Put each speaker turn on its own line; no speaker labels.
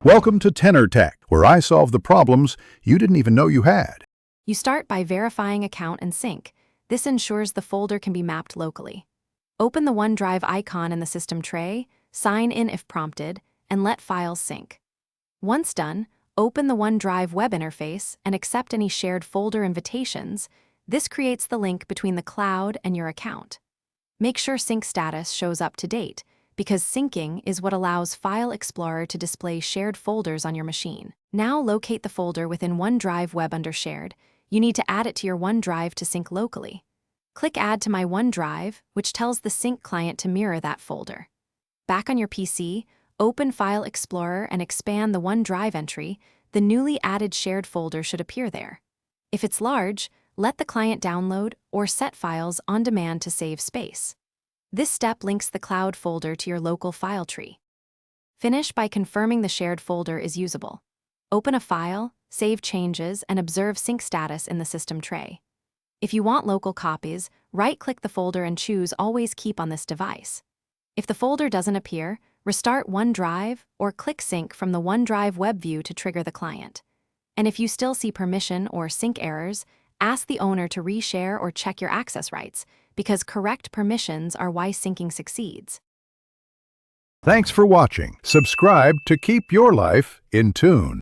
Welcome to Tenor Tech, where I solve the problems you didn't even know you had.
You start by verifying account and sync. This ensures the folder can be mapped locally. Open the OneDrive icon in the system tray, sign in if prompted, and let files sync. Once done, open the OneDrive web interface and accept any shared folder invitations. This creates the link between the cloud and your account. Make sure sync status shows up to date, because syncing is what allows File Explorer to display shared folders on your machine. Now locate the folder within OneDrive web under Shared. You need to add it to your OneDrive to sync locally. Click Add to My OneDrive, which tells the sync client to mirror that folder. Back on your PC, open File Explorer and expand the OneDrive entry. The newly added shared folder should appear there. If it's large, let the client download or set files on demand to save space. This step links the cloud folder to your local file tree. Finish by confirming the shared folder is usable. Open a file, save changes, and observe sync status in the system tray. If you want local copies, right-click the folder and choose Always Keep on this device. If the folder doesn't appear, restart OneDrive or click Sync from the OneDrive web view to trigger the client. And if you still see permission or sync errors, ask the owner to reshare or check your access rights, because correct permissions are why syncing succeeds.
Thanks for watching. Subscribe to keep your life in tune.